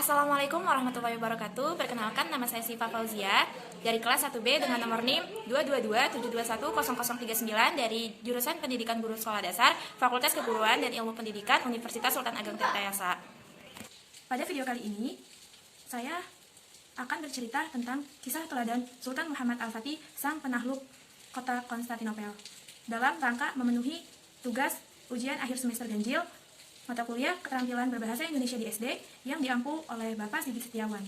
Assalamualaikum warahmatullahi wabarakatuh. Perkenalkan, nama saya Siva Fauzia dari kelas 1B dengan nomor NIM 22272100039 dari jurusan Pendidikan Guru Sekolah Dasar, Fakultas Keguruan dan Ilmu Pendidikan Universitas Sultan Ageng Tirtayasa. Pada video kali ini, saya akan bercerita tentang kisah teladan Sultan Muhammad Al-Fatih, sang penakluk kota Konstantinopel, dalam rangka memenuhi tugas ujian akhir semester ganjil mata kuliah keterampilan berbahasa Indonesia di SD yang diampu oleh Bapak Sigit Setiawan.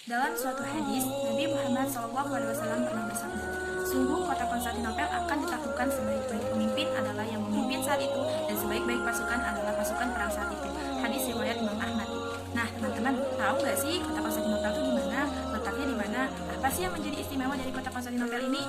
Dalam suatu hadis, Nabi Muhammad SAW pernah bersabda, "Sungguh kota Konstantinopel akan ditaklukkan sebaik-baik pemimpin adalah yang memimpin saat itu, dan sebaik-baik pasukan adalah pasukan perang saat itu." Hadis riwayat Imam Ahmad. Nah, teman-teman, tahu nggak sih kota Konstantinopel itu di mana? Letaknya di mana? Apa sih yang menjadi istimewa dari kota Konstantinopel ini?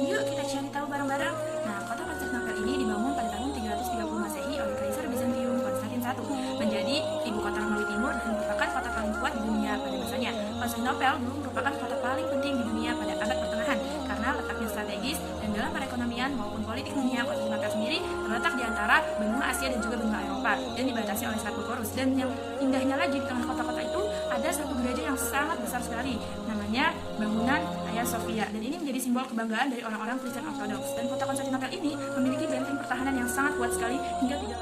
Yuk kita cari tahu bareng-bareng. Nah, kota Konstantinopel ini dibangun pada tahun 330 Masehi oleh Kaisar Bizantium Konstantin I, menjadi ibu kota Romawi Timur dan merupakan kota paling kuat di dunia pada masanya. Konstantinopel dulu merupakan kota paling penting di dunia pada abad pertengahan karena letaknya strategis, dan dalam perekonomian maupun politik dunia, Konstantinopel sendiri terletak di antara benua Asia dan juga benua Eropa dan dibatasi oleh Selat Bosporus. Dan yang indahnya lagi, di tengah kota-kota itu ada satu gereja yang sangat besar sekali, namanya bangunan Hagia Sophia, dan ini menjadi simbol kebanggaan dari orang-orang Kristen Ortodoks. Dan kota Konstantinopel ini memiliki benteng pertahanan yang sangat kuat sekali hingga tidak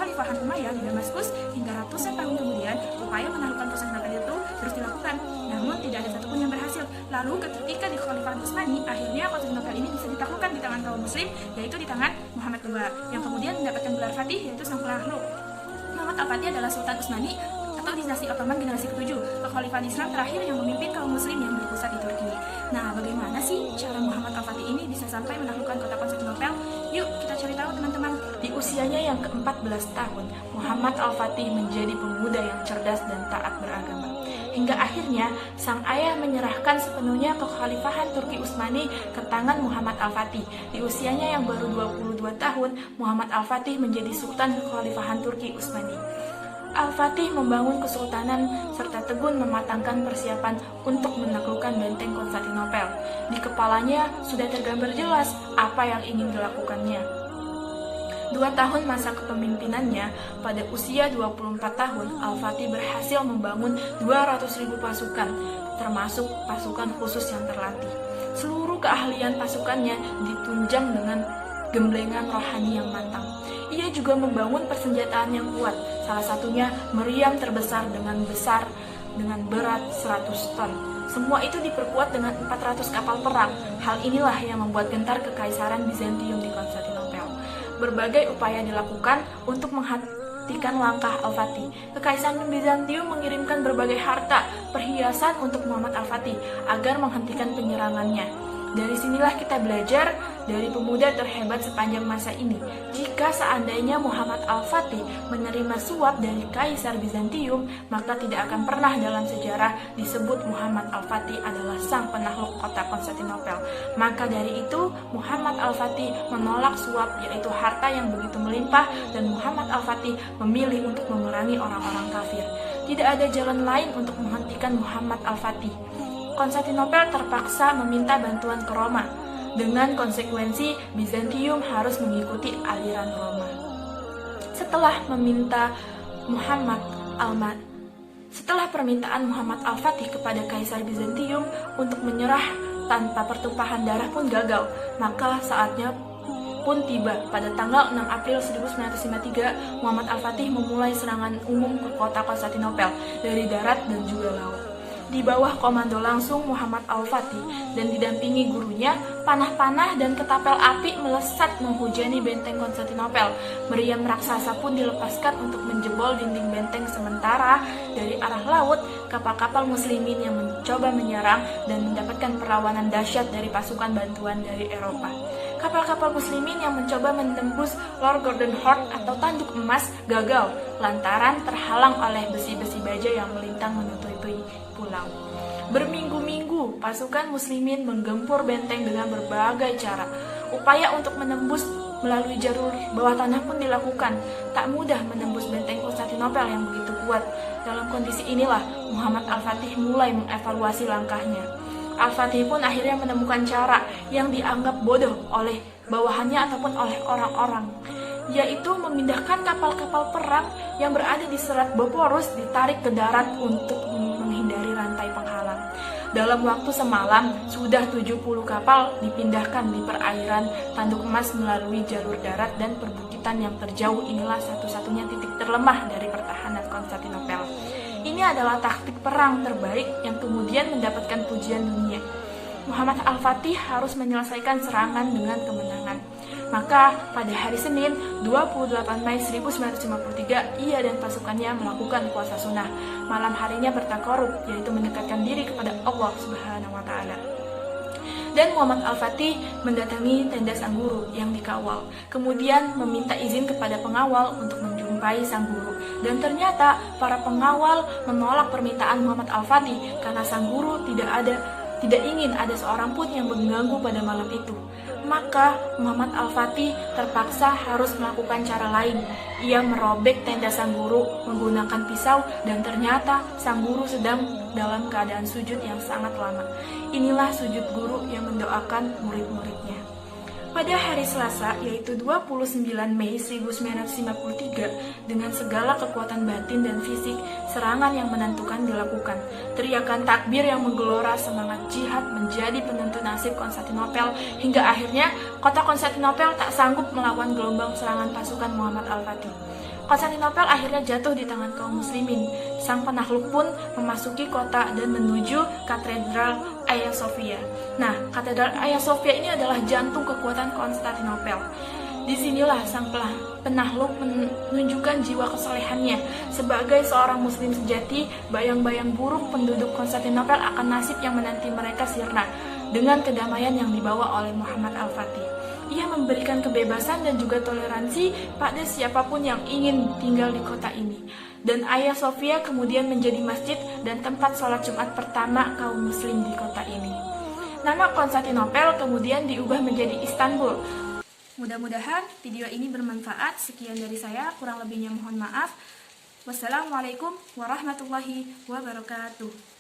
Khalifahan Umayyah di Damaskus, hingga ratusan tahun kemudian upaya menaklukkan Konstantinopel itu terus dilakukan, namun tidak ada satupun yang berhasil. Lalu ketika di Khalifahan Utsmani, akhirnya Konstantinopel ini bisa ditaklukkan di tangan kaum muslim, yaitu di tangan Muhammad II, yang kemudian mendapatkan gelar Fatih, yaitu sang penakluk. Muhammad Al-Fatih adalah Sultan Utsmani atau dinasti Ottoman generasi ke-7, kekhalifahan Islam terakhir yang memimpin kaum muslim yang berpusat di Turki. Nah, bagaimana sih cara Muhammad Al-Fatih ini bisa sampai menaklukkan kota Konstantinopel? Yuk kita cari tahu, teman-teman. Di usianya yang ke-14 tahun, Muhammad Al-Fatih menjadi pemuda yang cerdas dan taat beragama. Hingga akhirnya sang ayah menyerahkan sepenuhnya kekhalifahan Turki Utsmani ke tangan Muhammad Al-Fatih. Di usianya yang baru 22 tahun, Muhammad Al-Fatih menjadi sultan kekhalifahan Turki Utsmani. Al-Fatih membangun kesultanan serta tekun mematangkan persiapan untuk menaklukkan benteng Konstantinopel. Di kepalanya sudah tergambar jelas apa yang ingin dilakukannya. 2 tahun masa kepemimpinannya, pada usia 24 tahun, Al-Fatih berhasil membangun 200.000 pasukan, termasuk pasukan khusus yang terlatih. Seluruh keahlian pasukannya ditunjang dengan gemblengan rohani yang matang. Ia juga membangun persenjataan yang kuat, salah satunya meriam terbesar dengan berat 100 ton. Semua itu diperkuat dengan 400 kapal perang. Hal inilah yang membuat gentar kekaisaran Bizantium di Konstantinopel. Berbagai upaya dilakukan untuk menghentikan langkah Al-Fatih. Kekaisaran Bizantium mengirimkan berbagai harta, perhiasan untuk Muhammad Al-Fatih agar menghentikan penyerangannya. Dari sinilah kita belajar dari pemuda terhebat sepanjang masa ini. Jika seandainya Muhammad Al-Fatih menerima suap dari Kaisar Bizantium, maka tidak akan pernah dalam sejarah disebut Muhammad Al-Fatih adalah sang penakluk kota Konstantinopel. Maka dari itu, Muhammad Al-Fatih menolak suap, yaitu harta yang begitu melimpah, dan Muhammad Al-Fatih memilih untuk memerangi orang-orang kafir. Tidak ada jalan lain untuk menghentikan Muhammad Al-Fatih. Konstantinopel terpaksa meminta bantuan ke Roma. Dengan konsekuensi, Bizantium harus mengikuti aliran Roma. Setelah permintaan Muhammad Al-Fatih kepada Kaisar Bizantium untuk menyerah tanpa pertumpahan darah pun gagal, maka saatnya pun tiba. Pada tanggal 6 April 1953, Muhammad Al-Fatih memulai serangan umum ke kota Konstantinopel dari darat dan juga laut. Di bawah komando langsung Muhammad Al-Fatih dan didampingi gurunya, panah-panah dan ketapel api melesat menghujani benteng Konstantinopel. Meriam raksasa pun dilepaskan untuk menjebol dinding benteng, sementara dari arah laut, kapal-kapal muslimin yang mencoba menyerang dan mendapatkan perlawanan dahsyat dari pasukan bantuan dari Eropa. Kapal-kapal muslimin yang mencoba menembus Lord Gordon Horde atau tanduk emas gagal lantaran terhalang oleh besi-besi baja yang melintang menutupi pulau. Berminggu-minggu pasukan muslimin menggempur benteng dengan berbagai cara. Upaya untuk menembus melalui jalur bawah tanah pun dilakukan. Tak mudah menembus benteng Konstantinopel yang begitu kuat. Dalam kondisi inilah Muhammad Al-Fatih mulai mengevaluasi langkahnya. Al-Fatih pun akhirnya menemukan cara yang dianggap bodoh oleh bawahannya ataupun oleh orang-orang. yaitu memindahkan kapal-kapal perang yang berada di Selat Bosporus ditarik ke darat untuk menghindari rantai penghalang. Dalam waktu semalam, sudah 70 kapal dipindahkan di perairan Tanduk Emas melalui jalur darat dan perbukitan yang terjauh. Inilah satu-satunya titik terlemah dari pertahanan Konstantinopel. Ini adalah taktik perang terbaik yang kemudian mendapatkan pujian dunia. Muhammad Al-Fatih harus menyelesaikan serangan dengan kemenangan. Maka pada hari Senin 28 Mei 1953 ia dan pasukannya melakukan puasa sunnah. Malam harinya bertakarub, yaitu mendekatkan diri kepada Allah Subhanahu wa Ta'ala. Dan Muhammad Al-Fatih mendatangi tenda sang guru yang dikawal, kemudian meminta izin kepada pengawal untuk menjumpai sang guru. Dan ternyata para pengawal menolak permintaan Muhammad Al-Fatih karena sang guru tidak ingin ada seorang pun yang mengganggu pada malam itu. Maka Muhammad Al-Fatih terpaksa harus melakukan cara lain. Ia merobek tenda sang guru menggunakan pisau dan ternyata sang guru sedang dalam keadaan sujud yang sangat lama. Inilah sujud guru yang mendoakan murid-muridnya. Pada hari Selasa, yaitu 29 Mei 1953, dengan segala kekuatan batin dan fisik, serangan yang menentukan dilakukan. Teriakan takbir yang menggelora semangat jihad menjadi penentu nasib Konstantinopel, hingga akhirnya kota Konstantinopel tak sanggup melawan gelombang serangan pasukan Muhammad Al-Fatih. Konstantinopel akhirnya jatuh di tangan kaum muslimin. Sang penakluk pun memasuki kota dan menuju Katedral Hagia Sophia. Nah, Katedral Hagia Sophia ini adalah jantung kekuatan Konstantinopel. Disinilah sang penakluk menunjukkan jiwa kesalehannya. Sebagai seorang muslim sejati, bayang-bayang buruk penduduk Konstantinopel akan nasib yang menanti mereka sirna dengan kedamaian yang dibawa oleh Muhammad Al-Fatih. Ia memberikan kebebasan dan juga toleransi pada siapapun yang ingin tinggal di kota ini. Dan Hagia Sophia kemudian menjadi masjid dan tempat sholat Jumat pertama kaum muslim di kota ini. Nama Konstantinopel kemudian diubah menjadi Istanbul. Mudah-mudahan video ini bermanfaat. Sekian dari saya, kurang lebihnya mohon maaf. Wassalamualaikum warahmatullahi wabarakatuh.